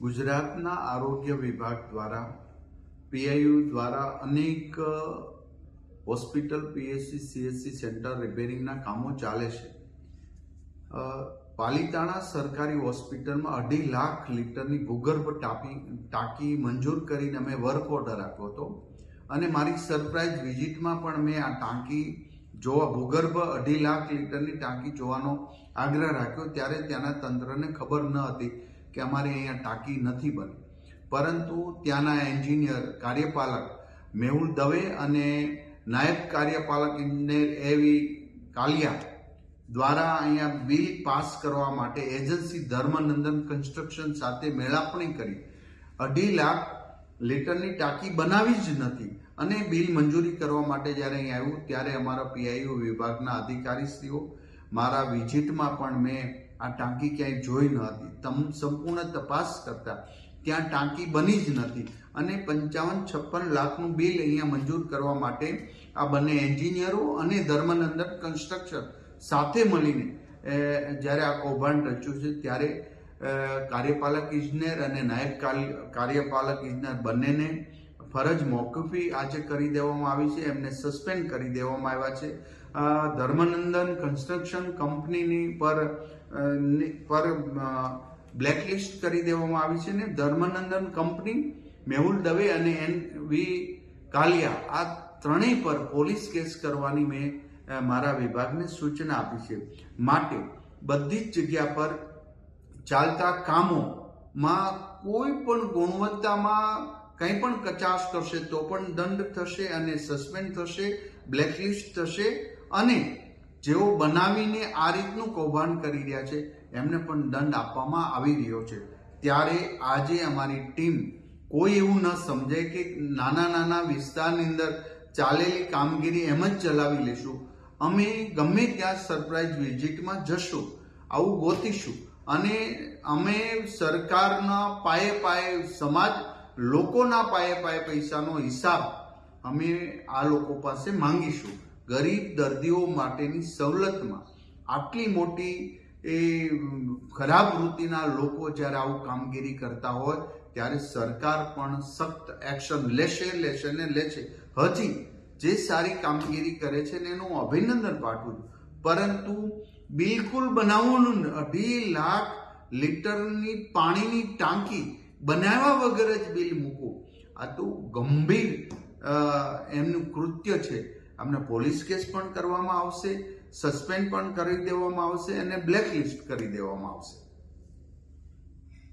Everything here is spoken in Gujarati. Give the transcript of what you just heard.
ગુજરાતના આરોગ્ય વિભાગ દ્વારા પીઆઈયુ દ્વારા અનેક હોસ્પિટલ, પીએચસી, સીએચસી સેન્ટર રિપેરિંગના કામો ચાલે છે. પાલિતાણા સરકારી હોસ્પિટલમાં 2.5 લાખ લીટરની ભૂગર્ભ ટાંકી મંજૂર કરીને અમે વર્ક ઓર્ડર આપ્યો હતો અને મારી સરપ્રાઇઝ વિઝિટમાં પણ મેં આ ટાંકી જોવા, ભૂગર્ભ 2.5 લાખ લીટરની ટાંકી જોવાનો આગ્રહ રાખ્યો. ત્યારે ત્યાંના તંત્રને ખબર ન હતી કે અમારે અહીંયા ટાંકી નથી બની, પરંતુ ત્યાંના એન્જિનિયર કાર્યપાલક મેહુલ દવે અને નાયબ કાર્યપાલક ઇજનેર એવી કાલિયા દ્વારા અહીંયા બિલ પાસ કરવા માટે એજન્સી ધર્મનંદન કન્સ્ટ્રક્શન સાથે મેળાપણી કરી 2.5 લાખ લીટરની ટાંકી બનાવી જ નથી અને બિલ મંજૂરી કરવા માટે જ્યારે અહીં આવ્યું ત્યારે અમારા પીઆઈયુ વિભાગના અધિકારીશ્રીઓ મારા વિઝિટમાં પણ મેં આ ટાંકી ક્યાંય જોઈ ન હતી. સંપૂર્ણ તપાસ કરતા ત્યાં ટાંકી બની જ નથી અને 55-56 લાખનું બિલ અહીંયા મંજૂર કરવા માટે આ બંને એન્જિનિયરો અને ધર્મનંદન કન્સ્ટ્રક્શન સાથે મળીને જ્યારે આ કૌભાંડ રચ્યું છે, ત્યારે કાર્યપાલક ઇજનેર અને નાયબ કાર્યપાલક ઇજનેર બંનેને ફરજ મોકૂફી આજે કરી દેવામાં આવી છે. એમને સસ્પેન્ડ કરી દેવામાં આવ્યા છે. ધર્મનંદન કન્સ્ટ્રક્શન કંપનીની પર બ્લેકલિસ્ટ કરી દેવામાં આવી છે ને ધર્મનંદન કંપની, મેહુલ દવે અને એનવી કાલિયા આ ત્રણેય પર પોલીસ કેસ કરવાની મેં મારા વિભાગને સૂચના આપી છે. માટે બધી જ જગ્યા પર ચાલતા કામોમાં કોઈ પણ ગુણવત્તામાં કંઈ પણ કચાશ કરશે તો પણ દંડ થશે અને સસ્પેન્ડ થશે, બ્લેકલિસ્ટ થશે અને જેઓ બનાવીને આ રીતનું કૌભાંડ કરી રહ્યા છે એમને પણ દંડ આપવામાં આવી રહ્યો છે. ત્યારે આજે અમારી ટીમ કોઈ એવું ન સમજે કે નાના વિસ્તારની અંદર ચાલેલી કામગીરી એમ જ ચલાવી લેશું. અમે ગમે ત્યાં સરપ્રાઇઝ વિઝિટમાં જશું, આવું ગોતીશું અને અમે સરકારના પાયે સમાજ લોકોના પાયે પૈસાનો હિસાબ અમે આ લોકો પાસે માંગીશું. ગરીબ દર્દીઓ માટેની સવલતમાં આટલી મોટી ખરાબ વૃત્તિના લોકો જ્યારે આવું કામગીરી કરતા હોય ત્યારે સરકાર પણ સખ્ત એક્શન લેશે. હજી જે સારી કામગીરી કરે છે ને એનું અભિનંદન પાઠવું છું, પરંતુ બિલકુલ બનાવવાનું 2.5 લાખ લીટરની પાણીની ટાંકી બનાવ્યા વગર જ બિલ મૂકવું, આ તો ગંભીર એમનું કૃત્ય છે. અમને પોલીસ કેસ પણ કરવામાં આવશે, સસ્પેન્ડ પણ કરી દેવામાં આવશે અને બ્લેકલિસ્ટ કરી દેવામાં આવશે.